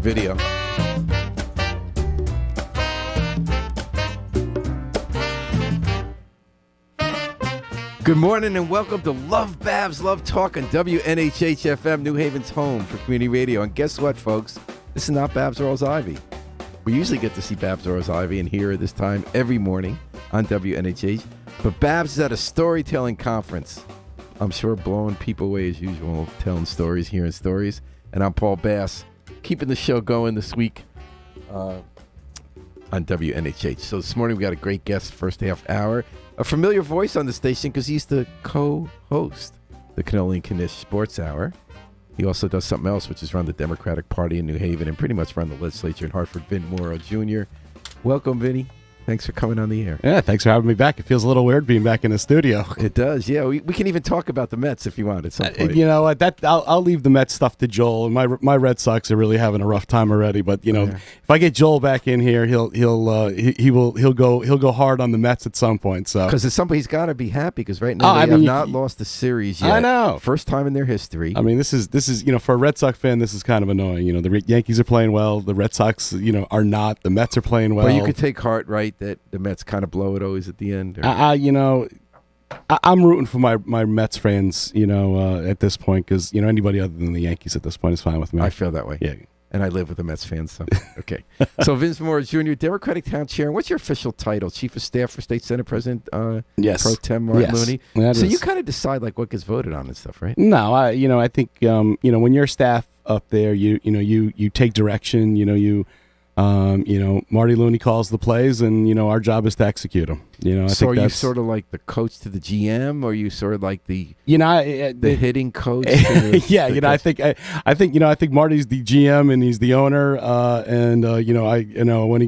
video. Good morning and welcome to LoveBabz, Love Talk on WNHH-FM, New Haven's home for community radio. And guess what, folks? This is not Babz Earls Ivy. We usually get to see Babz Earls Ivy and hear her this time every morning on WNHH. But Babz is at a storytelling conference. I'm sure blowing people away as usual, telling stories, hearing stories. And I'm Paul Bass, keeping the show going this week on WNHH. So this morning we got a great guest, first half hour. A familiar voice on the station because he's the co-host, the Cannoli and Knish Sports Hour. He also does something else, which is run the Democratic Party in New Haven and pretty much run the legislature in Hartford. Vin Mauro Jr. Welcome, Vinny. Thanks for coming on the air. Yeah, thanks for having me back. It feels a little weird being back in the studio. It does, yeah. We can even talk about the Mets if you want at some point. You know what? I'll leave the Mets stuff to Joel. My Red Sox are really having a rough time already. But if I get Joel back in here, he'll go hard on the Mets at some point. So because at some point he's got to be happy because right now they have not lost a series yet. I know, first time in their history. I mean, this is for a Red Sox fan, this is kind of annoying. The Yankees are playing well, the Red Sox are not. The Mets are playing well. But you could take heart, right, that the Mets kind of blow it always at the end. I'm rooting for my Mets fans, at this point because anybody other than the Yankees at this point is fine with me. I feel that way. Yeah, and I live with a Mets fan, so okay. So Vince Moore Jr., Democratic Town Chair. What's your official title? Chief of Staff for State Senate President? Yes. Pro Tem Martin Looney. So is. you kind of decide like what gets voted on and stuff, right? No, I think when you're staff up there, you take direction. Marty Looney calls the plays, and our job is to execute them. I so think are you sort of like the coach to the GM, or are you sort of like the the hitting coach? Yeah, I think Marty's the GM and he's the owner,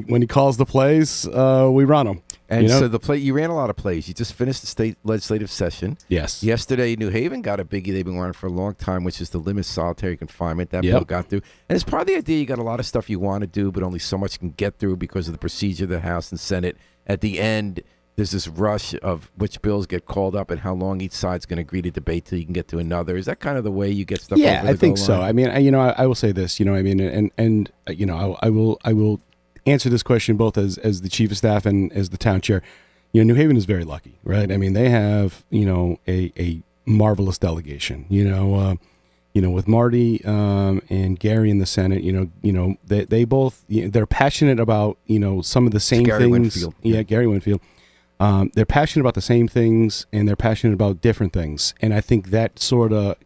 when he calls the plays, we run them. And so you ran a lot of plays. You just finished the state legislative session. Yes. Yesterday, New Haven got a biggie they've been wanting for a long time, which is the limit solitary confinement. That bill got through. And it's part of the idea you got a lot of stuff you want to do, but only so much can get through because of the procedure of the House and Senate. At the end, there's this rush of which bills get called up and how long each side's going to agree to debate till you can get to another. Is that kind of the way you get stuff over the goal line? Yeah, I think so. I mean, I will say this, I will answer this question both as the chief of staff and as the town chair. New Haven is very lucky, right? I mean, they have a marvelous delegation. With Marty and Gary in the Senate. They both they're passionate about some of the same Gary things. Winfield. Yeah, Gary Winfield. They're passionate about the same things and they're passionate about different things. And I think that sort of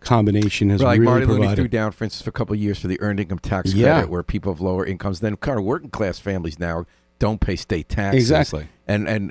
combination has really Marty provided. Looney threw down, for instance, for a couple of years for the earned income tax credit, where people of lower incomes, then kind of working class families now don't pay state taxes. Exactly. And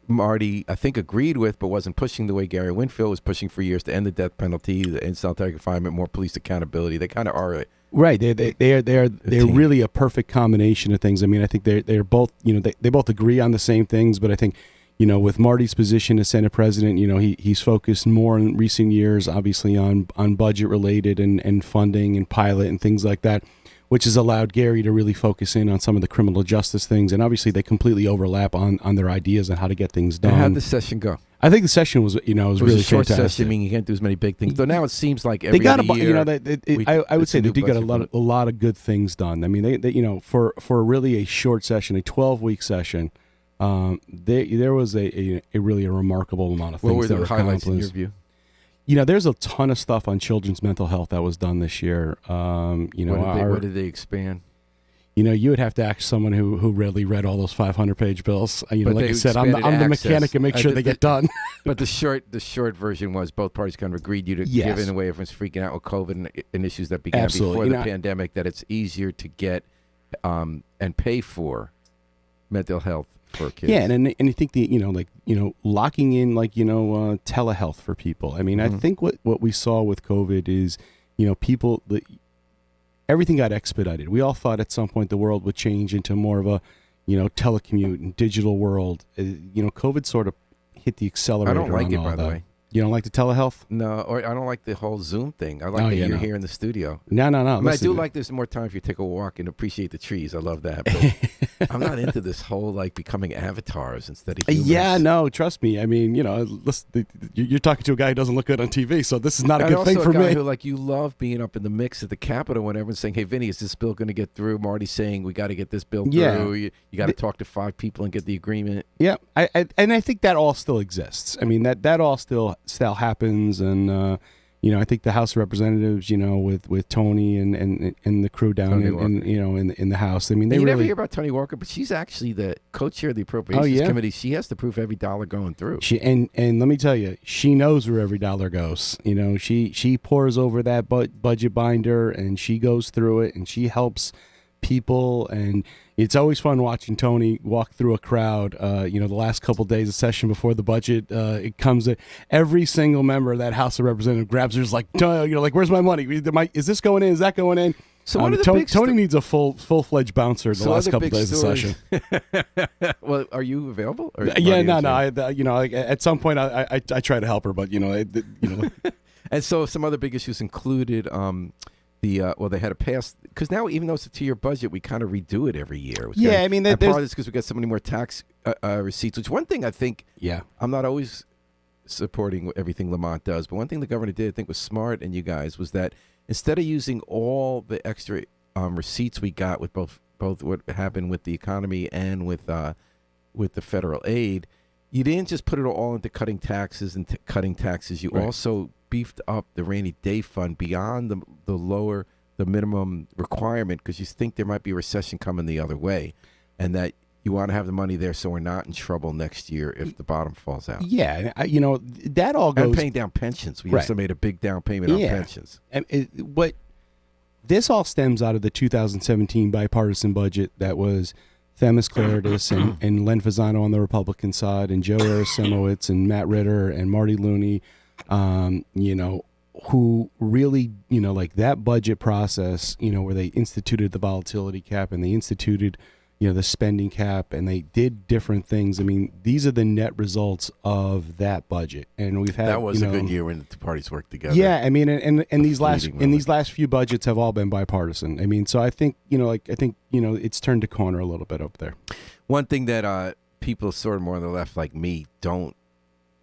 Marty, I think, agreed with, but wasn't pushing the way Gary Winfield was pushing for years to end the death penalty, the end solitary confinement, more police accountability. They kind of are right. They're really a perfect combination of things. I mean, I think they're both they both agree on the same things, but I think. With Marty's position as Senate President, he's focused more in recent years, obviously, on budget-related and funding and pilot and things like that, which has allowed Gary to really focus in on some of the criminal justice things. And obviously, they completely overlap on their ideas on how to get things done. And how'd the session go? I think the session was, was really a short fantastic. session. I mean, you can't do as many big things. Though now it seems like every year, I would say they did get a lot of good things done. I mean, they for really a short session, a 12-week session. There was a really remarkable amount of things. What were that the were highlights in your view? There's a ton of stuff on children's mental health that was done this year. What did they expand? You would have to ask someone who really read all those 500-page bills. Like I said, I'm the mechanic and make sure they get done. But the short version was both parties kind of agreed you to give in a way everyone's freaking out with COVID and issues that began before the pandemic, that it's easier to get and pay for mental health for kids. Yeah, and I think locking in telehealth for people. I mean, I think what we saw with COVID is people everything got expedited. We all thought at some point the world would change into more of a telecommute and digital world. COVID sort of hit the accelerator. I don't like it, by the way. You don't like the telehealth? No, or I don't like the whole Zoom thing. I like that you're here in the studio. No. I mean, I do like there's more time if you take a walk and appreciate the trees. I love that. But I'm not into this whole like becoming avatars instead of humans. Yeah, no, trust me. I mean, listen, you're talking to a guy who doesn't look good on TV, so this is not a good thing for me. me. Who, like, you love being up in the mix at the Capitol when everyone's saying, "Hey, Vinny, is this bill going to get through?" Marty's saying, "We got to get this bill through. You got to talk to 5 people and get the agreement." Yeah, I think that all still exists. I mean, that all still happens. And I think the House of Representatives, with Tony and the crew down in the House. I mean, they you really never hear about Tony Walker, but she's actually the co-chair of the Appropriations Committee. She has to prove every dollar going through. And let me tell you, she knows where every dollar goes. She pores over that budget binder and she goes through it and she helps people, and it's always fun watching Tony walk through a crowd. The last couple days of session before the budget, it comes that every single member of that House of Representatives grabs her, like, where's my money? Is this going in? Is that going in? So one of the Tony needs a full-fledged bouncer the last couple days of session. Well, are you available? Or no. At some point, I try to help her, but And so some other big issues included. They had to pass, because now even though it's a 2-year budget, we kind of redo it every year. I mean, part of it's because we got so many more tax receipts. Which one thing I think, I'm not always supporting everything Lamont does, but one thing the governor did, I think, was smart, and you guys, was that instead of using all the extra receipts we got with both what happened with the economy and with the federal aid, you didn't just put it all into cutting taxes and cutting taxes. You also beefed up the rainy day fund beyond the minimum requirement, because you think there might be a recession coming the other way, and that you want to have the money there so we're not in trouble next year if the bottom falls out. Yeah, that all goes. And paying down pensions. We also made a big down payment on pensions. And this all stems out of the 2017 bipartisan budget that was Themis Claridis and Len Fasano on the Republican side, and Joe Arasimowicz and Matt Ritter and Marty Looney. Who really, like that budget process, where they instituted the volatility cap and they instituted, the spending cap, and they did different things. I mean, these are the net results of that budget. And we've had that was a good year when the two parties worked together. Yeah, I mean, and these last few budgets have all been bipartisan. I mean, so I think, it's turned a corner a little bit up there. One thing that people sort of more on the left like me don't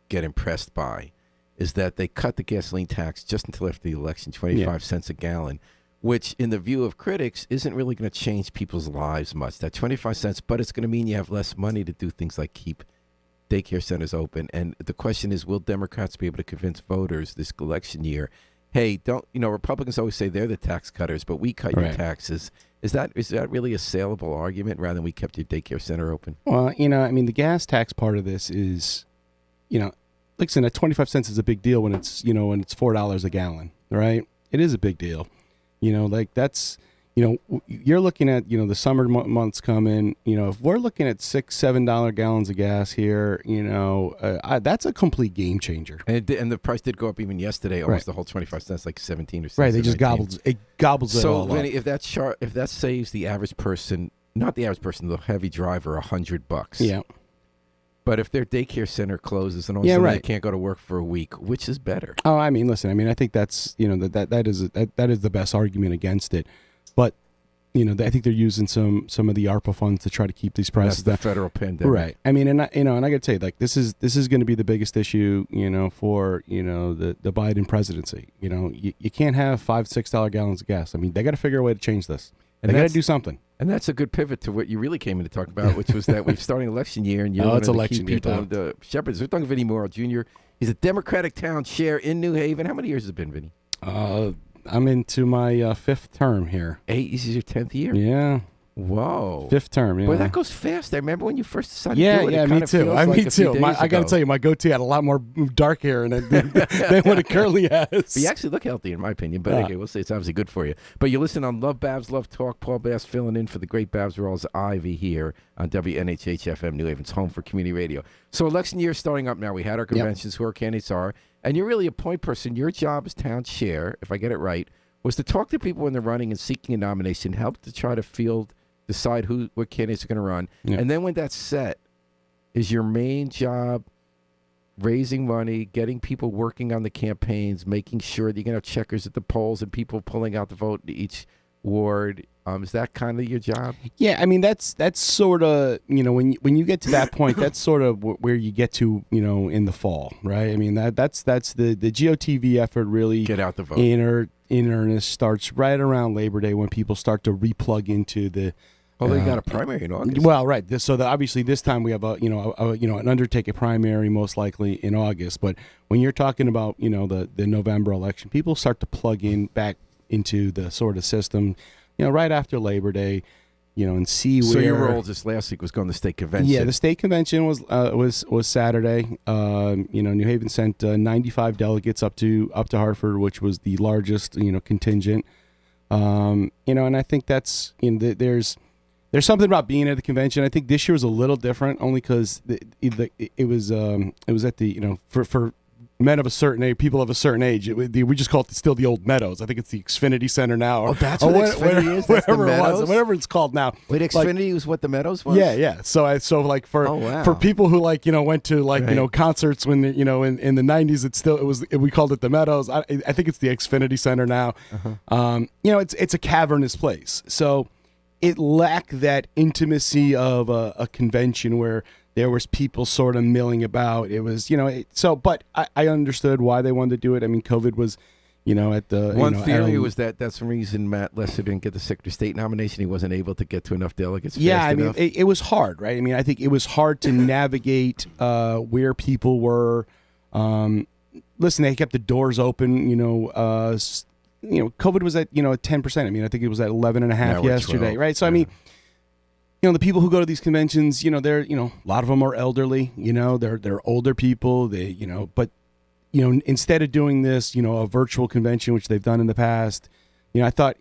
get impressed by is that they cut the gasoline tax just until after the election, 25 cents a gallon, which in the view of critics isn't really going to change people's lives much. That 25 cents, but it's going to mean you have less money to do things like keep daycare centers open. And the question is, will Democrats be able to convince voters this election year, hey, Republicans always say they're the tax cutters, but we cut your taxes. Is that really a saleable argument rather than we kept your daycare center open? Well, the gas tax part of this is, like I said, at 25 cents is a big deal when it's $4 a gallon, right? It is a big deal. That's, you're looking at, the summer months coming, if we're looking at $6-7 gallons of gas here, that's a complete game changer. And the price did go up even yesterday, almost the whole 25 cents, like 17 or 16. Right, they just gobbles it all up. So, if that saves the average person, not the average person, the heavy driver, $100. Yeah. But if their daycare center closes and all of a sudden they can't go to work for a week, which is better? Oh, I mean, listen. I mean, I think that's that is the best argument against it. But I think they're using some of the ARPA funds to try to keep these prices down. That's the federal pandemic, right? I mean, and I got to tell you, like, this is going to be the biggest issue, for the Biden presidency. You can't have $5-6 gallons of gas. I mean, they got to figure a way to change this. They got to do something. And that's a good pivot to what you really came in to talk about, which was that we're starting election year, and it's election year. The shepherds. We're talking Vinny Mauro Jr. He's a Democratic town chair in New Haven. How many years has it been, Vinny? I'm into my 5th term here. This is your 10th year? Yeah. Whoa. 5th term, yeah. Boy, that goes fast. I remember when you first decided to do it. Yeah, me too. Me too. I got to tell you, my goatee had a lot more dark hair in it than what it currently has. But you actually look healthy, in my opinion. But okay, we'll say it's obviously good for you. But you listen on LoveBabz, Love Talk. Paul Bass filling in for the great Babs Rawls Ivy here on WNHH-FM, New Haven's home for community radio. So election year is starting up now. We had our conventions, who our candidates are. And you're really a point person. Your job as town chair, if I get it right, was to talk to people when they're running and seeking a nomination, help to try to decide what candidates are going to run. Yeah. And then when that's set, is your main job raising money, getting people working on the campaigns, making sure that you're going to have checkers at the polls and people pulling out the vote in each ward. Is that kind of your job? Yeah, I mean that's sort of, when you get to that point, that's sort of where you get to, in the fall, right? I mean that's the GOTV effort really Get out the vote in earnest starts right around Labor Day when people start to replug into the. Oh, they got a primary in August. Well, right. Obviously this time we have an undertaking primary most likely in August. But when you're talking about the November election, people start to plug in back into the sort of system, right after Labor Day, and see where. So your role just last week was going to the state convention. Yeah, the state convention was Saturday. New Haven sent 95 delegates up to Hartford, which was the largest contingent. And I think that's there's something about being at the convention. I think this year was a little different, only because it was at the for men of a certain age, people of a certain age. We just call it still the old Meadows. I think it's the Xfinity Center now. Oh, that's what Xfinity is. That's whatever the Meadows? it was, whatever it's called now. Wait, Xfinity was what the Meadows was? Yeah. So for people who went to concerts when in the 90s, we called it the Meadows. I think it's the Xfinity Center now. Uh-huh. It's a cavernous place. So it lacked that intimacy of a convention where there was people sort of milling about. It was, but I understood why they wanted to do it. I mean, COVID was, at the... One theory was that's the reason Matt Lester didn't get the Secretary of State nomination. He wasn't able to get to enough delegates fast enough. It was hard, right? I mean, I think it was hard to navigate where people were. Listen, they kept the doors open, COVID was at, 10%. I mean, I think it was at 11.5 yesterday, right? So, yeah. I mean, the people who go to these conventions, they're, a lot of them are elderly, they're older people, but, instead of doing this, a virtual convention, which they've done in the past, I thought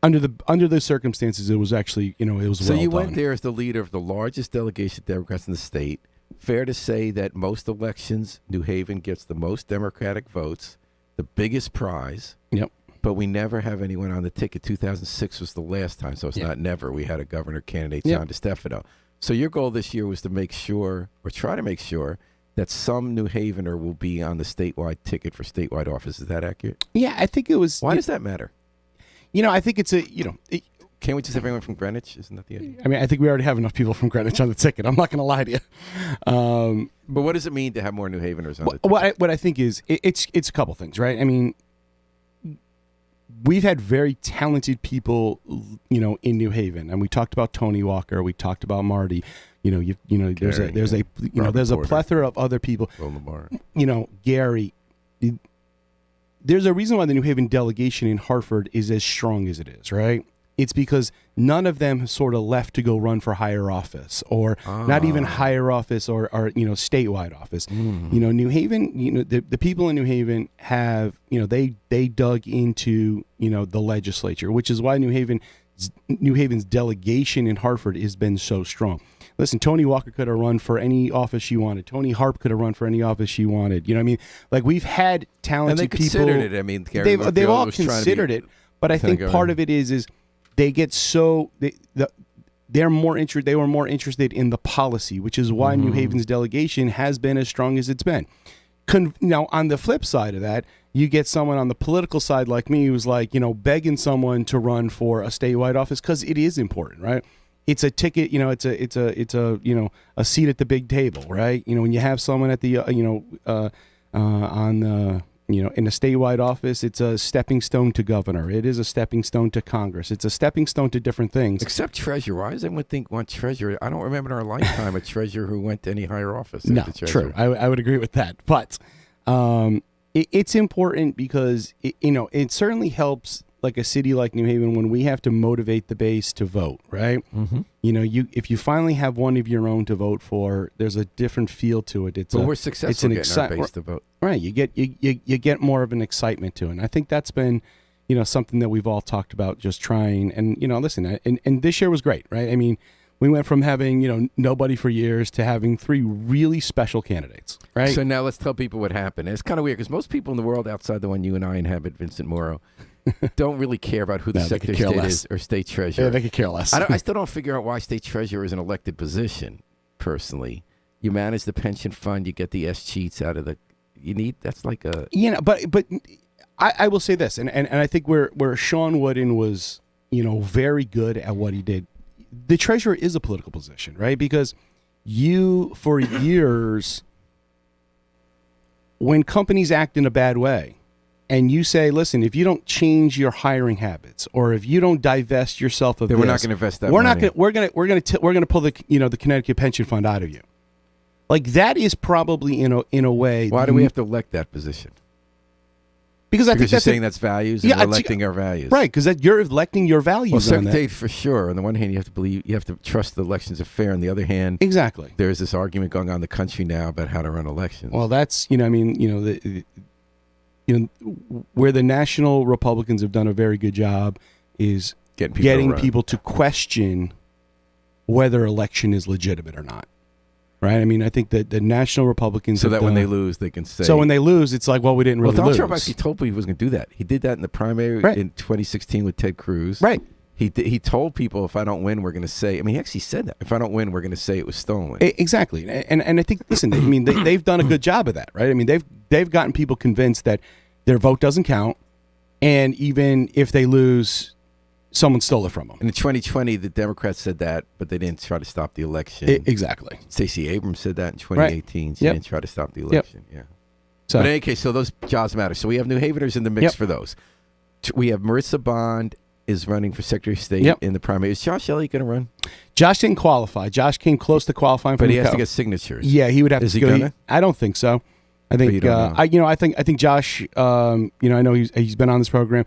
under the circumstances, it was actually, it was so well you done. Went there as the leader of the largest delegation of Democrats in the state. Fair to say that most elections, New Haven gets the most Democratic votes, the biggest prize. Yep. But we never have anyone on the ticket. 2006 was the last time, so it's not never. We had a governor candidate, John DeStefano. So your goal this year was to make sure, or try to make sure, that some New Havener will be on the statewide ticket for statewide office. Is that accurate? Yeah, I think it was. Why does that matter? I think it's can't we just have everyone from Greenwich? Isn't that the idea? I mean, I think we already have enough people from Greenwich on the ticket. I'm not going to lie to you. But what does it mean to have more New Haveners on the ticket? What I think is it's a couple things, right? I mean, we've had very talented people, in New Haven, and we talked about Tony Walker, we talked about Marty. There's a plethora of other people. Gary. There's a reason why the New Haven delegation in Hartford is as strong as it is, right? It's because none of them have sort of left to go run for higher office, or not even higher office, or statewide office. New Haven, the people in New Haven have, they dug into, the legislature, which is why New Haven's delegation in Hartford has been so strong. Listen, Tony Walker could have run for any office she wanted. Tony Harp could have run for any office she wanted. We've had talented people. And they considered it. I mean, they've all considered it. But I think part of it is they get they're more interested. They were more interested in the policy, which is why New Haven's delegation has been as strong as it's been. Now, on the flip side of that, you get someone on the political side like me who's begging someone to run for a statewide office because it is important, right? It's a ticket, it's a seat at the big table, right? When you have someone at the in a statewide office, it's a stepping stone to governor. It is a stepping stone to Congress. It's a stepping stone to different things. Except treasurer. Why does everyone want treasurer? I don't remember in our lifetime a treasurer who went to any higher office. No, true. I would agree with that. But it's important because, it certainly helps like a city like New Haven when we have to motivate the base to vote, right? Mm-hmm. If you finally have one of your own to vote for, there's a different feel to it. We're successful getting our base to vote. Right, you get more of an excitement to it. And I think that's been, something that we've all talked about, just trying. And listen, and this year was great, right? I mean, we went from having nobody for years to having 3 really special candidates, right? So now let's tell people what happened. And it's kind of weird because most people in the world outside the one you and I inhabit, Vincent Mauro, don't really care about who the Secretary of State is or State Treasurer. Yeah, they could care less. I still don't figure out why State Treasurer is an elected position, personally. You manage the pension fund. You get the S cheats out of the. That's like a. But I will say this, and I think where Sean Wooden was, very good at what he did. The treasurer is a political position, right? Because you, for years, when companies act in a bad way, and you say, listen, if you don't change your hiring habits, or if you don't divest yourself of then this, we're not going to invest that we're money. not going we're going to pull the the Connecticut pension fund out of you. Like that is probably in a way. Why do we have to elect that position? Because I think you're that's saying that's values, and we're electing our values, right? Because you're electing your values. Well, on that. Secretary, for sure. On the one hand, you have to trust the elections are fair. On the other hand, exactly, there's this argument going on in the country now about how to run elections. Well, that's where the national Republicans have done a very good job is getting people to question whether election is legitimate or not. Right? I mean, I think that the national Republicans so that when they lose, they can say. So when they lose, it's like, well, we didn't really lose. Donald Trump actually told people he was going to do that. He did that in the primary in 2016 with Ted Cruz. Right. He told people, if I don't win, we're going to say. I mean, he actually said that. If I don't win, we're going to say it was stolen. Exactly. And I think, listen, I mean, they've done a good job of that, right? I mean, they've gotten people convinced that their vote doesn't count, and even if they lose, someone stole it from them. In 2020, the Democrats said that, but they didn't try to stop the election. Exactly. Stacey Abrams said that in 2018. Right. She didn't try to stop the election. Yeah. So, but in any case, so those jobs matter. So we have New Haveners in the mix for those. We have Maritza Bond is running for Secretary of State in the primary. Is Josh Elliott going to run? Josh didn't qualify. Josh came close to qualifying, but he has to get signatures. Yeah, he would have to. Is he going to? I don't think so. I think I think Josh. I know he's been on this program.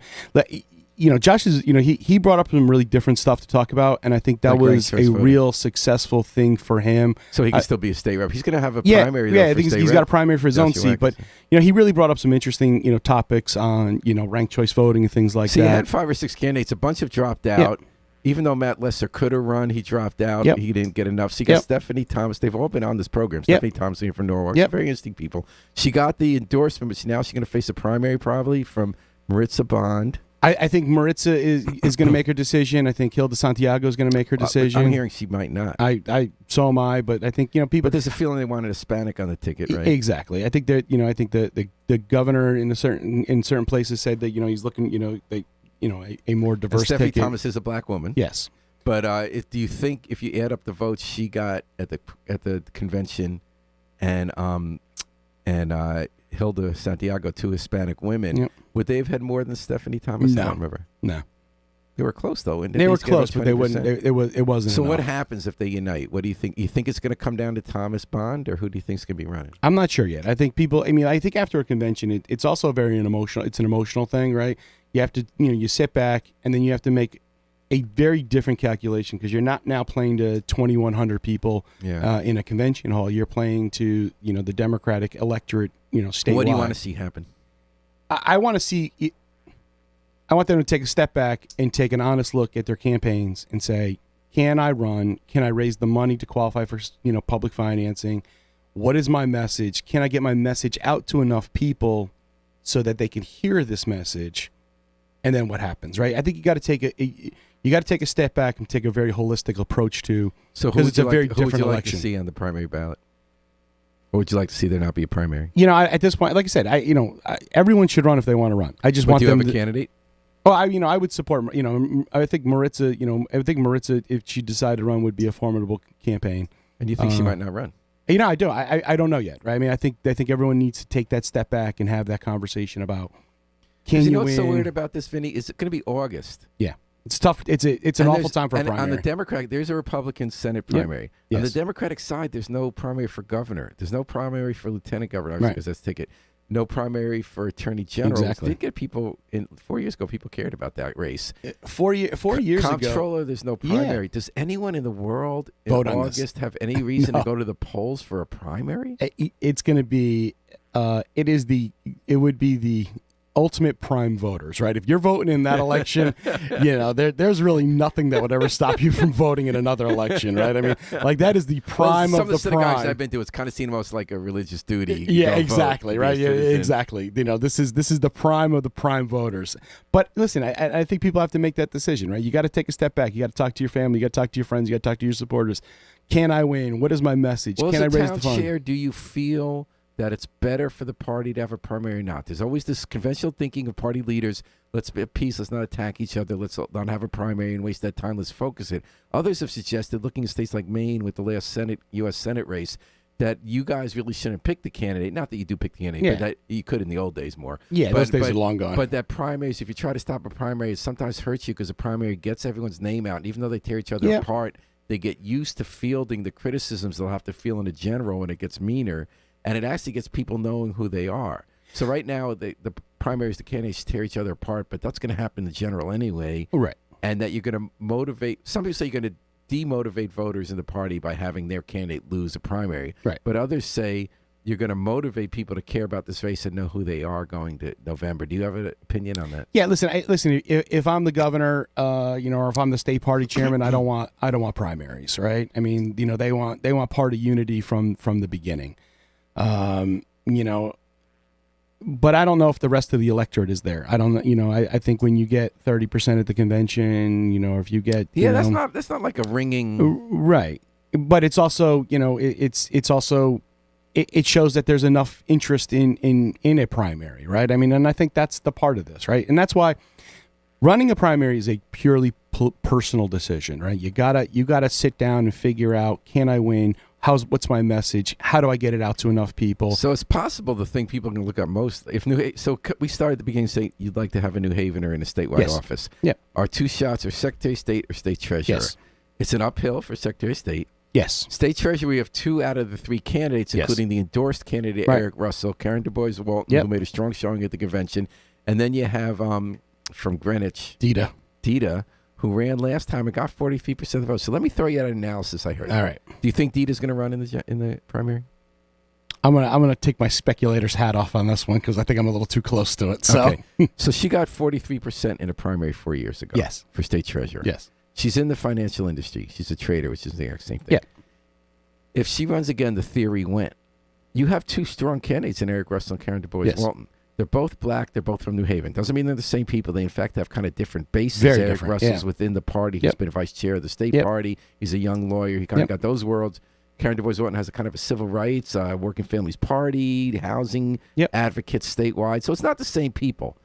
Josh is, he brought up some really different stuff to talk about, and I think that was a real successful thing for him. So he can still be a state rep. He's going to have a primary. I think he's got a primary for his own seat, but he really brought up some interesting, topics on ranked choice voting and things like that. He had 5 or 6 candidates. A bunch have dropped out. Even though Matt Lesser could have run, he dropped out. He didn't get enough. So you got Stephanie Thomas. They've all been on this program. Stephanie Thomas here from Norwalk. Very interesting people. She got the endorsement, but now she's going to face a primary probably from Maritza Bond. I think Maritza is going to make her decision. I think Hilda Santiago is going to make her decision. I'm hearing she might not. So am I. But I think people. But there's a feeling they wanted a Hispanic on the ticket, right? Exactly. I think that I think the governor in certain places said that he's looking a more diverse Stephanie ticket. Thomas is a black woman. Yes. But do you think if you add up the votes she got at the convention, and Hilda Santiago, 2 Hispanic women, would they have had more than Stephanie Thomas? No. I don't remember. No. They were close though. They were close, but they wouldn't. It wasn't. So enough. what happens if they unite? What do you think? You think it's going to come down to Thomas Bond, or who do you think is going to be running? I'm not sure yet. I think people. I mean, I think after a convention, it's also very emotional. It's an emotional thing, right? You have to, you sit back, and then you have to make a very different calculation because you're not now playing to 2,100 people in a convention hall. You're playing to the Democratic electorate, statewide. What do you want to see happen? I want to see. I want them to take a step back and take an honest look at their campaigns and say, can I run? Can I raise the money to qualify for public financing? What is my message? Can I get my message out to enough people so that they can hear this message? And then what happens, right? I think you got to take a step back and take a very holistic approach to. So because it's a very different different election. election. To see on the primary ballot? Or would you like to see there not be a primary? At this point, like I said, everyone should run if they want to run. I just want them. Do you have a candidate? Oh, I would support. I think Maritza. Maritza, if she decided to run, would be a formidable campaign. And you think she might not run? I do. I don't know yet, right? I mean, I think everyone needs to take that step back and have that conversation about. Can you know what's win? so weird about this, Vinny? Is it going to be August? Yeah, it's tough. It's an awful time for a primary. On the Democratic, there's a Republican Senate primary. Yes. On the Democratic side, there's no primary for governor. There's no primary for lieutenant governor because that's ticket. No primary for attorney general. Exactly. Did get people 4 years ago. People cared about that race. 4 years ago. Comptroller, there's no primary. Yeah. Does anyone in the world in Vote August have any reason to go to the polls for a primary? It's going to be. It would be the ultimate prime voters, right? If you're voting in that election, there's really nothing that would ever stop you from voting in another election, right? I mean, like that is the prime of the prime. Some of the synagogues I've been to, it's kind of seen almost like a religious duty. Yeah, exactly, right? Yeah, exactly. This is the prime of the prime voters. But listen, I think people have to make that decision, right? You got to take a step back. You got to talk to your family. You got to talk to your friends. You got to talk to your supporters. can I win? What is my message? Well, can I as a raise town the fund? chair, do you feel that it's better for the party to have a primary or not? There's always this conventional thinking of party leaders. Let's be at peace. Let's not attack each other. Let's not have a primary and waste that time. Let's focus it. Others have suggested, looking at states like Maine with the last U.S. Senate race, that you guys really shouldn't pick the candidate. Not that you do pick the candidate, but that you could in the old days more. Yeah, those days are long gone. But that primaries, if you try to stop a primary, it sometimes hurts you because a primary gets everyone's name out. And even though they tear each other apart, they get used to fielding the criticisms they'll have to feel in a general, and it gets meaner. And it actually gets people knowing who they are. So right now, the primaries, the candidates tear each other apart, but that's going to happen in the general anyway. Right. And that you're going to motivate. Some people say you're going to demotivate voters in the party by having their candidate lose a primary. Right. But others say you're going to motivate people to care about this race and know who they are going to November. Do you have an opinion on that? Yeah, listen. If I'm the governor, or if I'm the state party chairman, I don't want primaries, right? I mean, they want party unity from the beginning. But I don't know if the rest of the electorate is there. I don't, I think when you get 30% at the convention, or if you get, that's not like a ringing, right. But it's also, it's also, it shows that there's enough interest in a primary, right? I mean, and I think that's the part of this, right? And that's why running a primary is a purely personal decision, right? You gotta sit down and figure out, can I win? What's my message? How do I get it out to enough people? So it's possible the thing people can look at most. So we started at the beginning saying you'd like to have a New Havener in a statewide office. Yeah. Our two shots are Secretary of State or State Treasurer. Yes. It's an uphill for Secretary of State. Yes. State Treasurer, we have 2 out of the 3 candidates, including the endorsed candidate Eric Russell, Karen Du Bois Walton, who made a strong showing at the convention, and then you have from Greenwich, Dita, who ran last time and got 43% of the vote. So let me throw you out an analysis I heard. All right. Do you think Dita's going to run in the primary? I'm gonna take my speculator's hat off on this one because I think I'm a little too close to it. So, so she got 43% in a primary 4 years ago. Yes. For state treasurer. Yes. She's in the financial industry. She's a trader, which is the exact same thing. Yeah. If she runs again, the theory went. You have 2 strong candidates in Eric Russell and Karen Du Bois Walton. They're both black. They're both from New Haven. Doesn't mean they're the same people. They, in fact, have kind of different bases. Very Eric different. Russell's within the party. He's been vice chair of the state party. He's a young lawyer. He kind of got those worlds. Karen Du Bois Walton has a kind of a civil rights, working families party, housing advocates statewide. So it's not the same people.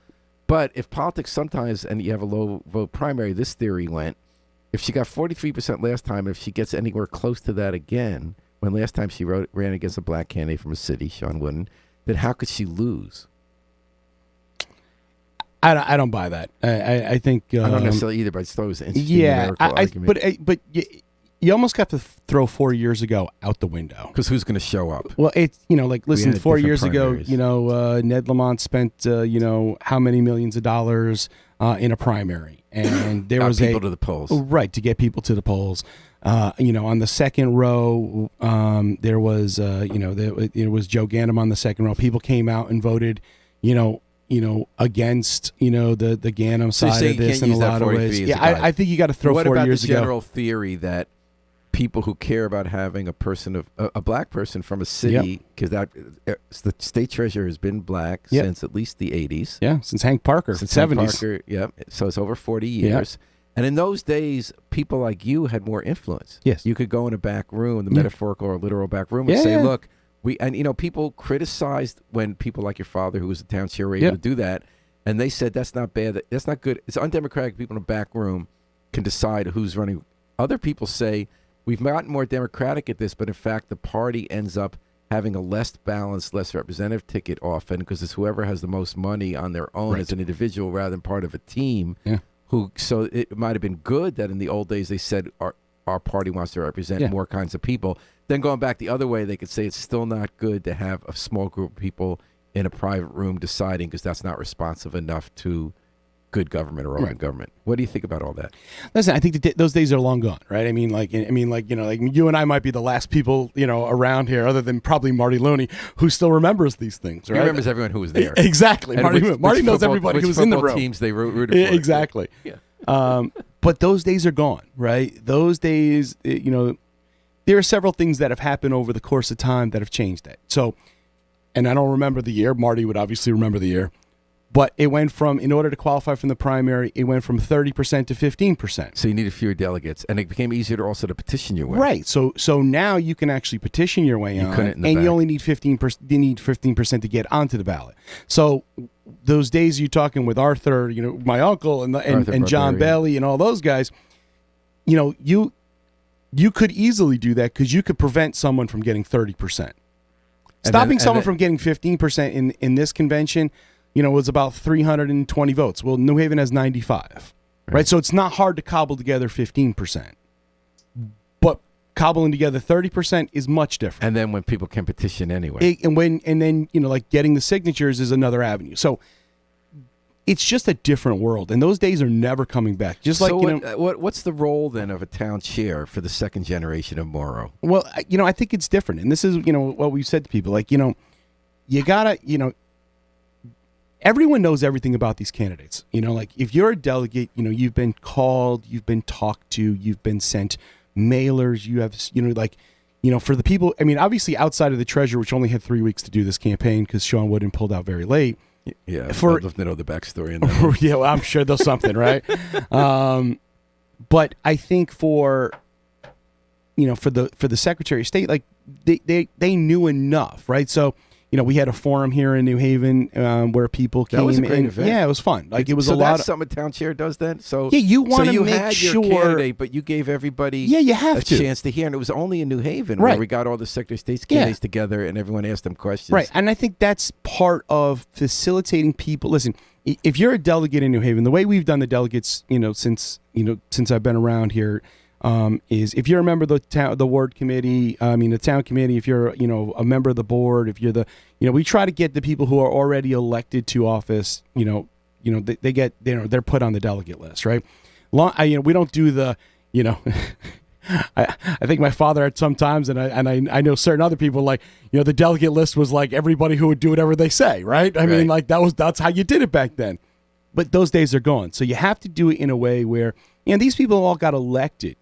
But if politics sometimes, and you have a low vote primary, this theory went, if she got 43% last time, if she gets anywhere close to that again, when last time she ran against a black candidate from a city, Sean Wooden, then how could she lose? I don't buy that. I think I don't necessarily either, but I just thought it was an interesting numerical argument. But you almost got to throw 4 years ago out the window because who's going to show up? Well, it's listen, 4 years ago, Ned Lamont spent how many millions of dollars in a primary, and there was people to the polls, right, to get people to the polls. On the second row, there was there was Joe Ganim on the second row. People came out and voted, against, the Ganim side of this in a lot of ways. Yeah, I think you got to throw 4 years ago. What about the general theory that people who care about having a black person from a city, because the state treasurer has been black since at least the 80s. Yeah, since Hank Parker, since 70s. Hank Parker, so it's over 40 years. Yep. And in those days, people like you had more influence. Yes. You could go in a back room, the metaphorical or literal back room, and say, look, people criticized when people like your father, who was a town chair, were able to do that. And they said, that's not bad. That's not good. It's undemocratic. People in a back room can decide who's running. Other people say, we've gotten more democratic at this, but in fact, the party ends up having a less balanced, less representative ticket often because it's whoever has the most money on their own as an individual rather than part of a team. Yeah. So it might have been good that in the old days they said our party wants to represent more kinds of people. Then going back the other way, they could say it's still not good to have a small group of people in a private room deciding because that's not responsive enough to good government or open government. What do you think about all that? Listen, I think those days are long gone, right? I mean, you and I might be the last people, around here, other than probably Marty Looney, who still remembers these things, right? He remembers everyone who was there. Exactly. Marty knows everybody who was in the room. Teams they rooted for. Exactly. Yeah. But those days are gone, right? Those days, there are several things that have happened over the course of time that have changed that. So, and I don't remember the year. Marty would obviously remember the year. But it went from, in order to qualify from the primary, it went from 30% to 15%. So you needed fewer delegates, and it became easier to also to petition your way. Right. So now you can actually petition your way on, couldn't in the and back. you only need 15%. You need 15% to get onto the ballot. So those days you're talking with Arthur, my uncle, and John Bailey, and all those guys, you could easily do that because you could prevent someone from getting 30%. Stopping someone from getting 15% in this convention, was about 320 votes. Well, New Haven has 95, right? So it's not hard to cobble together 15%. But cobbling together 30% is much different. And then when people can petition anyway. And then like getting the signatures is another avenue. So it's just a different world, and those days are never coming back. Just like what's the role then of a town chair for the second generation of Mauro? Well, I think it's different, and this is what we've said to people. Like you gotta everyone knows everything about these candidates. Like if you're a delegate, you've been called, you've been talked to, you've been sent mailers. You have for the people. I mean, obviously outside of the treasurer, which only had 3 weeks to do this campaign because Sean Wooden pulled out very late. Yeah, I'd love to know the backstory. In that yeah, well, I'm sure there's something, right? But I think for the Secretary of State, like they knew enough, right? So we had a forum here in New Haven where people came. That was a great event. Yeah, it was fun. Like it was so a lot. That's something a town chair does then. So yeah, you want to make had sure. Your candidate, but you gave everybody you have a chance to hear, and it was only in New Haven where we got all the Secretary of State's candidates together, and everyone asked them questions. Right, and I think that's part of facilitating people. Listen, if you're a delegate in New Haven, the way we've done the delegates, since I've been around here. Is if you're a member of the ward committee, the town committee, if you're, a member of the board, if you're we try to get the people who are already elected to office, they get, they're put on the delegate list, right? We don't do the, I think my father had sometimes, and I know certain other people, like, the delegate list was like everybody who would do whatever they say, right? I mean, like that's how you did it back then. But those days are gone. So you have to do it in a way where, these people all got elected.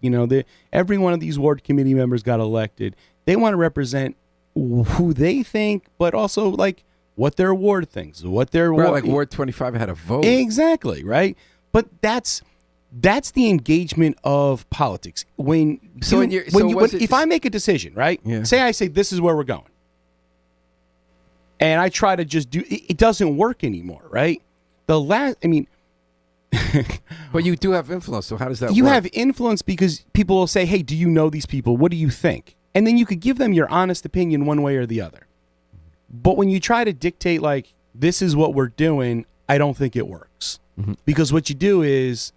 Every one of these ward committee members got elected. They want to represent who they think, but also like what their ward thinks, what their like Ward 25 had a vote. Exactly, right? But that's the engagement of politics. If I make a decision, right? Yeah. Say I say this is where we're going, and I try to just do it doesn't work anymore, right? But you do have influence, so how does that work? You have influence because people will say, hey, do you know these people? What do you think? And then you could give them your honest opinion one way or the other. But when you try to dictate, like, this is what we're doing, I don't think it works. Mm-hmm. Because what you do is,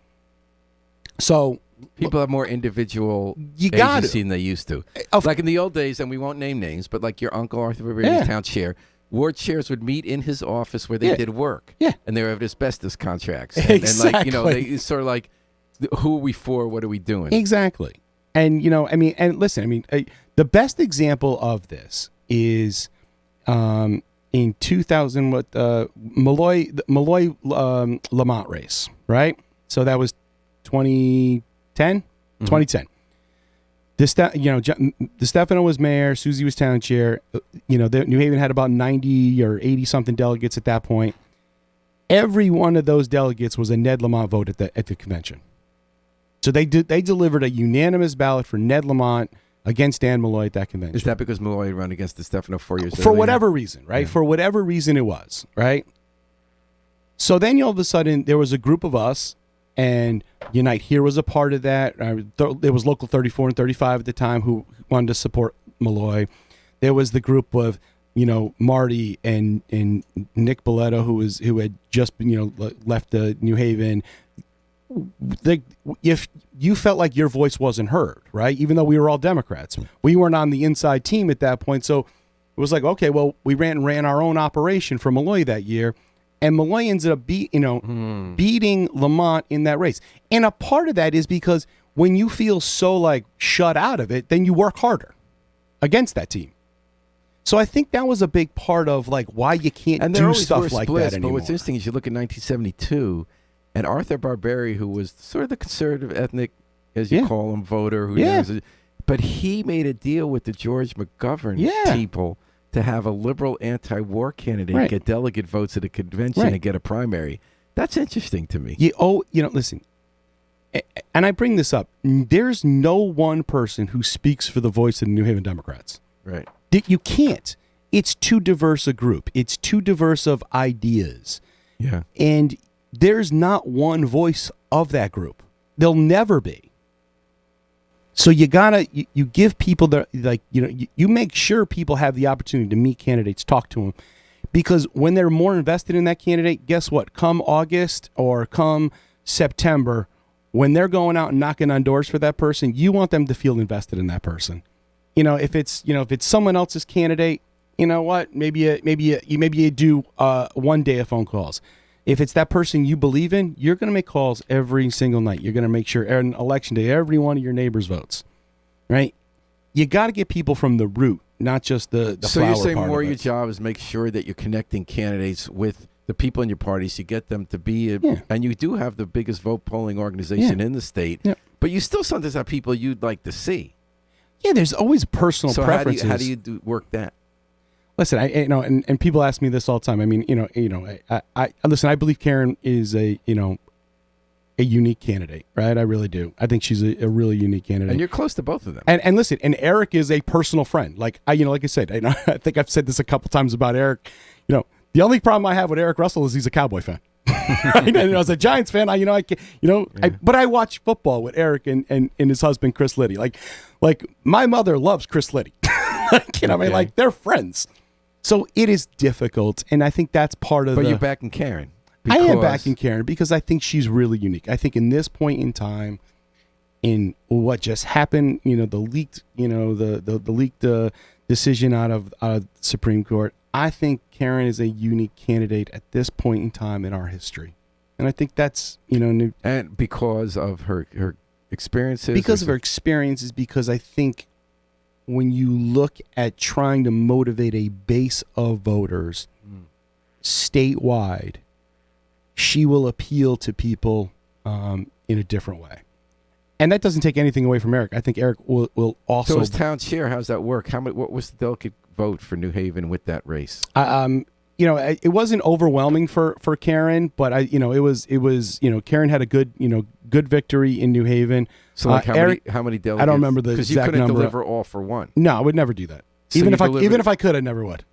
people have more individual agency than they used to. Like in the old days, and we won't name names, but like your uncle Arthur Rivera's town chair, ward chairs would meet in his office where they did work. Yeah. And they were asbestos contracts. Exactly. And it's sort of like, who are we for? What are we doing? Exactly. And, and listen, the best example of this is in 2000, Malloy Lamont race, right? So that was 2010? Mm-hmm. 2010. DeStefano was mayor, Susie was town chair. New Haven had about 90 or 80 something delegates at that point. Every one of those delegates was a Ned Lamont vote at the convention. So they delivered a unanimous ballot for Ned Lamont against Dan Malloy at that convention. Is that because Malloy ran against DeStefano 4 years for whatever reason, right? Yeah. For whatever reason it was, right? So then all of a sudden there was a group of us. And Unite Here was a part of that. There was Local 34 and 35 at the time who wanted to support Malloy. There was the group of, Marty and Nick Bolletto who had just left the New Haven. If you felt like your voice wasn't heard, right? Even though we were all Democrats, we weren't on the inside team at that point. So it was like, okay, well, we ran our own operation for Malloy that year. And Malloy ended up beating Lamont in that race. And a part of that is because when you feel so like shut out of it, then you work harder against that team. So I think that was a big part of like why you can't do stuff like that anymore. But what's interesting is you look at 1972, and Arthur Barberi, who was sort of the conservative ethnic, as you call him, voter, but he made a deal with the George McGovern people to have a liberal anti-war candidate Right. get delegate votes at a convention Right. and get a primary. That's interesting to me. Listen, and I bring this up. There's no one person who speaks for the voice of the New Haven Democrats. Right. You can't. It's too diverse a group. It's too diverse of ideas. Yeah. And there's not one voice of that group. There'll never be. So you gotta you give people you make sure people have the opportunity to meet candidates, talk to them, because when they're more invested in that candidate, guess what? Come August or come September, when they're going out and knocking on doors for that person, you want them to feel invested in that person. If it's someone else's candidate, you know what? Maybe you do 1 day of phone calls. If it's that person you believe in, you're going to make calls every single night. You're going to make sure on election day, every one of your neighbors votes, right? You got to get people from the root, not just the So flower you're saying part more of your it. job is make sure that you're connecting candidates with the people in your parties. You get them to be, and you do have the biggest vote polling organization in the state, but you still sometimes have people you'd like to see. Yeah, there's always personal So preferences. how do you work that? Listen, and people ask me this all the time. I mean, I listen. I believe Karen is a unique candidate, right? I really do. I think she's a really unique candidate. And you're close to both of them. And listen, and Eric is a personal friend. Like I said, I think I've said this a couple times about Eric. The only problem I have with Eric Russell is he's a Cowboy fan. And as a Giants fan, but I watch football with Eric and his husband Chris Liddy. Like my mother loves Chris Liddy. They're friends. So it is difficult, and I think that's part of But you're backing Karen. I am backing Karen because I think she's really unique. I think in this point in time, in what just happened, the leaked, the leaked decision out of the Supreme Court, I think Karen is a unique candidate at this point in time in our history, and I think that's and because of her experiences. Because of her experiences, because I think when you look at trying to motivate a base of voters statewide, she will appeal to people in a different way. And that doesn't take anything away from Eric. I think Eric will also... So as town chair, how's that work? What was the delegate vote for New Haven with that race? It wasn't overwhelming for Karen, but it was Karen had a good victory in New Haven. So how many delegates? I don't remember the exact number. Because you couldn't deliver all for one. No, I would never do that. So even if I could, I never would.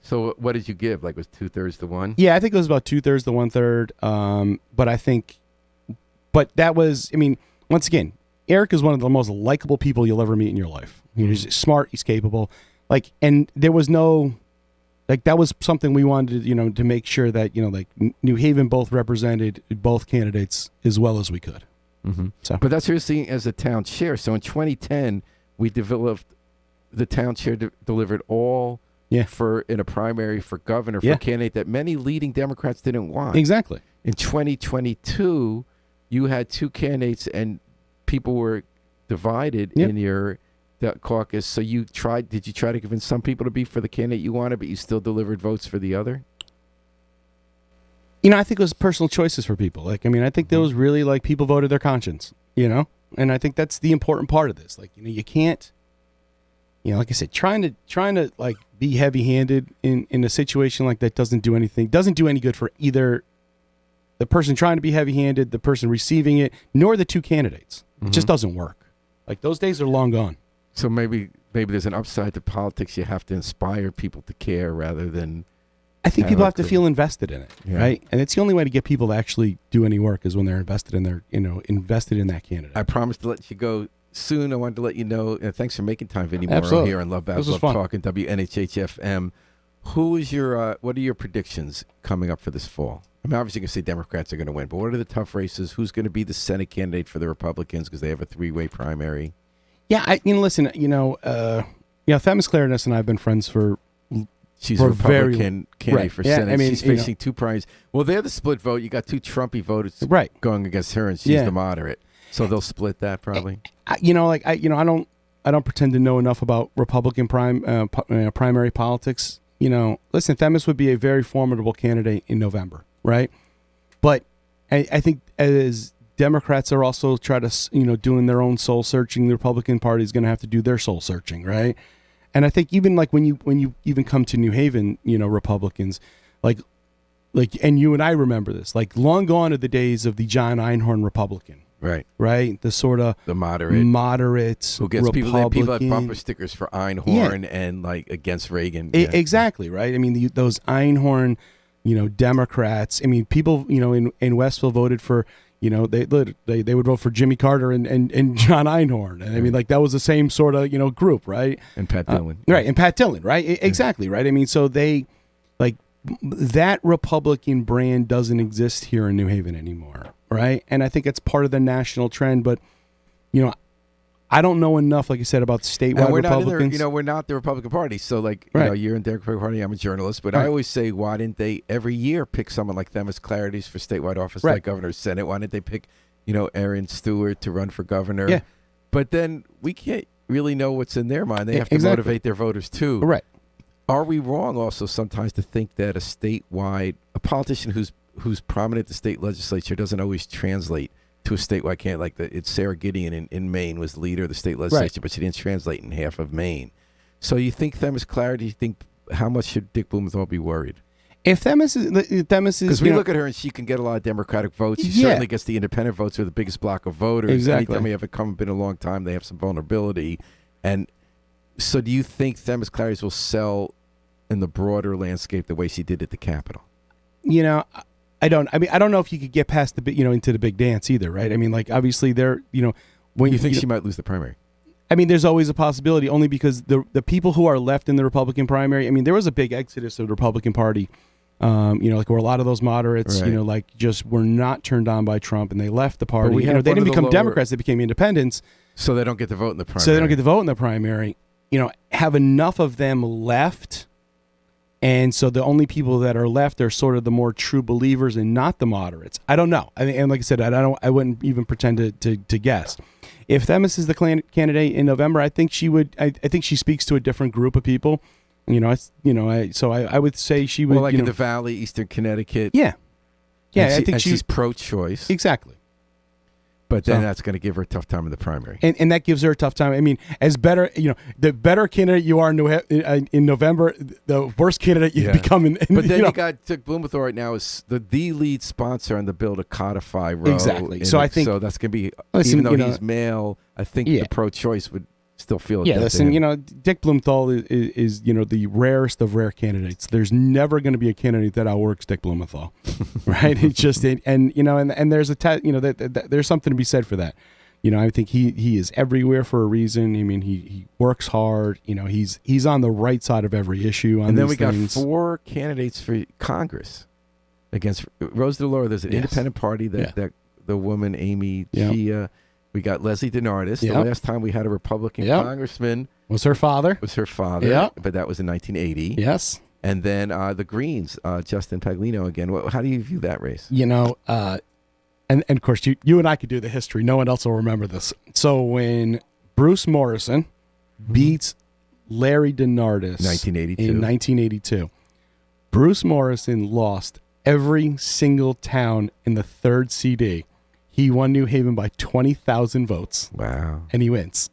So what did you give? Like, was 2/3 to 1? Yeah, I think it was about 2/3 to 1/3. But that was, once again, Eric is one of the most likable people you'll ever meet in your life. He's smart, he's capable. And there was no, that was something we wanted, to make sure that, New Haven both represented both candidates as well as we could. Mm-hmm. So, but that's what you're seeing as a town chair. So in 2010, we developed, the town chair delivered all in a primary for governor for a candidate that many leading Democrats didn't want. Exactly. In 2022, you had two candidates and people were divided in your caucus. So did you try to convince some people to be for the candidate you wanted, but you still delivered votes for the other? I think it was personal choices for people. I think there was really people voted their conscience, and I think that's the important part of this. You can't, like I said, trying to be heavy-handed in a situation like that doesn't do any good for either the person trying to be heavy-handed, the person receiving it, nor the two candidates. Mm-hmm. It just doesn't work. Those days are long gone. So maybe there's an upside to politics. You have to inspire people to care rather than... I think people have to feel invested in it, right? And it's the only way to get people to actually do any work is when they're invested in invested in that candidate. I promised to let you go soon. I wanted to let you know, and thanks for making time, Vinny Mauro, here on LoveBabz, LoveTalk, and WNHH-FM. What are your predictions coming up for this fall? Obviously you can say Democrats are going to win, but what are the tough races? Who's going to be the Senate candidate for the Republicans because they have a 3-way primary? Yeah, listen, Themis Clarinus and I have been friends for... She's a Republican candidate for Senate. She's facing two primaries. Well, they're the split vote. You got two Trumpy voters going against her, and she's the moderate. So they'll split that probably. I don't pretend to know enough about Republican primary politics. Listen, Themis would be a very formidable candidate in November, right? But I think as Democrats are also doing their own soul searching, the Republican Party is going to have to do their soul searching, right? And I think even like when you even come to New Haven, Republicans, like, and you and I remember this, like long gone are the days of the John Einhorn Republican. Right. The sort of the moderates who gets Republican. people have bumper stickers for Einhorn and like against Reagan. Exactly. Right. I mean, those Einhorn, Democrats. I mean, people, in Westville voted for, they would vote for Jimmy Carter and John Einhorn. And I mean, like that was the same sort of, group. Right. And Pat Dillon. Right. And Pat Dillon. Right. Exactly. Right. I mean, so they like that Republican brand doesn't exist here in New Haven anymore. Right. And I think it's part of the national trend. But, I don't know enough, like I said, about statewide Republicans. We're not the Republican Party. So, like, you're in the Republican Party, I'm a journalist. But I always say, why didn't they every year pick someone like them as Clarities for statewide office, like governor, Senate? Why didn't they pick, Aaron Stewart to run for governor? Yeah. But then we can't really know what's in their mind. They have to motivate their voters, too. Right. Are we wrong also sometimes to think that a politician who's prominent at the state legislature doesn't always translate to a statewide candidate? Like it's Sarah Gideon in Maine was the leader of the state legislature, but she didn't translate in half of Maine. So you think Themis Clarity, you think how much should Dick Blumenthal be worried? If Themis is... Because we look at her and she can get a lot of Democratic votes. She certainly gets the independent votes, who are the biggest block of voters. Exactly. Anytime we have been a long time, they have some vulnerability. And so do you think Themis Clarities will sell in the broader landscape the way she did at the Capitol? I don't know if you could get past into the big dance either, right? I mean, like obviously when you think she might lose the primary? I mean, there's always a possibility, only because the people who are left in the Republican primary. I mean, there was a big exodus of the Republican Party, like where a lot of those moderates, just were not turned on by Trump and they left the party. They didn't become Democrats; they became independents. So they don't get to vote in the primary. Have enough of them left. And so the only people that are left are sort of the more true believers and not the moderates. I don't know. I mean, and like I said, I wouldn't even pretend to guess. If Themis is the candidate in November, I think she would. I think she speaks to a different group of people. So I would say she would. Well, like in the Valley, Eastern Connecticut. Yeah. I think she's pro-choice. Exactly. But then that's going to give her a tough time in the primary. And that gives her a tough time. I mean, the better candidate you are in November, the worse candidate you become in. But then you got Dick Blumenthal right now is the lead sponsor on the bill to codify Roe. Exactly. So I think that's going to be, even though he's male, I think the pro-choice would still feel it. Yeah, listen, Dick Blumenthal is the rarest of rare candidates. There's never going to be a candidate that outworks Dick Blumenthal, right? It's just and there's there's something to be said for that. I think he is everywhere for a reason. I mean, he works hard. He's on the right side of every issue. And then we got 4 candidates for Congress against Rose DeLauro. There's an independent party that the woman Amy Chia. We got Leslie DeNardis. The last time we had a Republican congressman was her father. But that was in 1980. Yes. And then the Greens, Justin Paglino again. How do you view that race? And of course, you and I could do the history. No one else will remember this. So when Bruce Morrison beats Larry DeNardis in 1982, Bruce Morrison lost every single town in the 3rd CD. He won New Haven by 20,000 votes. Wow. And he wins.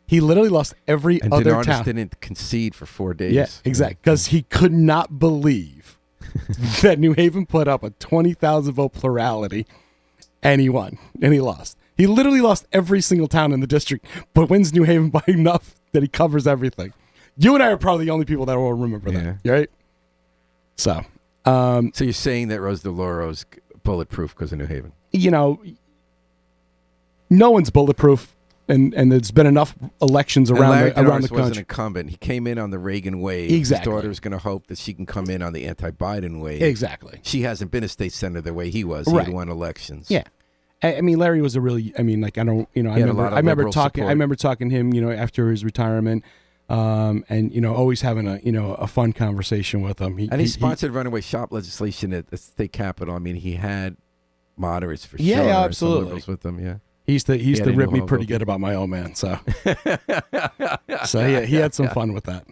He literally lost every other town. And DeNardis didn't concede for 4 days. Yeah, exactly. Because he could not believe that New Haven put up a 20,000 vote plurality, and he won. And he lost. He literally lost every single town in the district, but wins New Haven by enough that he covers everything. You and I are probably the only people that will remember that, right? So you're saying that Rose DeLauro's bulletproof because of New Haven? No one's bulletproof, and there's been enough elections around the country. Was an incumbent. He came in on the Reagan wave. Exactly. His daughter's going to hope that she can come in on the anti-Biden wave. Exactly. She hasn't been a state senator the way he was. Right. He won elections. Yeah. I mean, Larry was I remember talking to him, after his retirement. And always having a fun conversation with him. He sponsored runaway shop legislation at the state capitol. I mean, he had moderates for sure. Yeah, absolutely. With them, yeah. He used to rip me pretty good about my old man. So, he had some fun with that.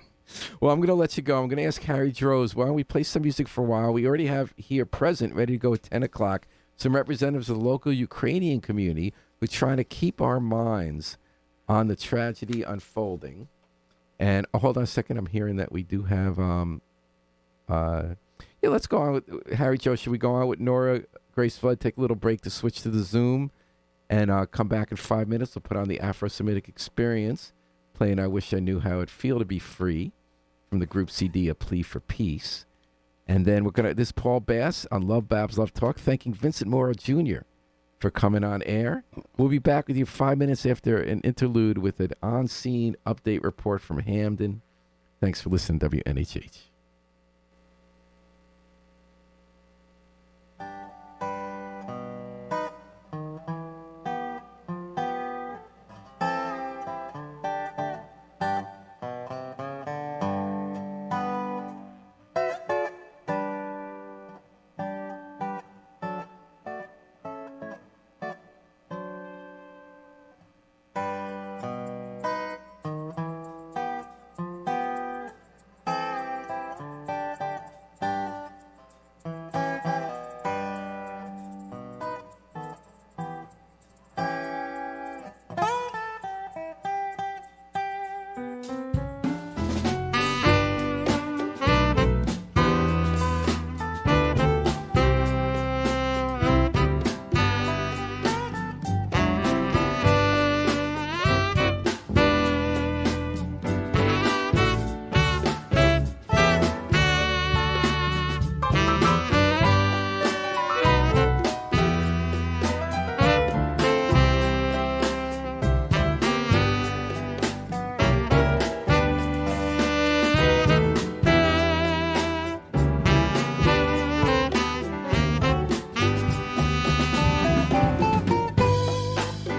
Well, I'm going to let you go. I'm going to ask Harry Droz, why don't we play some music for a while? We already have here present, ready to go at 10 o'clock, some representatives of the local Ukrainian community who are trying to keep our minds on the tragedy unfolding. And hold on a second. I'm hearing that we do have. Let's go on with Harry Joe. Should we go on with Nora Grace Flood? Take a little break to switch to the Zoom, and come back in 5 minutes. We'll put on the Afro-Semitic Experience, playing "I Wish I Knew How It'd Feel to Be Free" from the group CD "A Plea for Peace." And then this is Paul Bass on LoveBabz LoveTalk, thanking Vincent Mauro Jr. for coming on air. We'll be back with you 5 minutes after an interlude with an on-scene update report from Hamden. Thanks for listening to WNHH.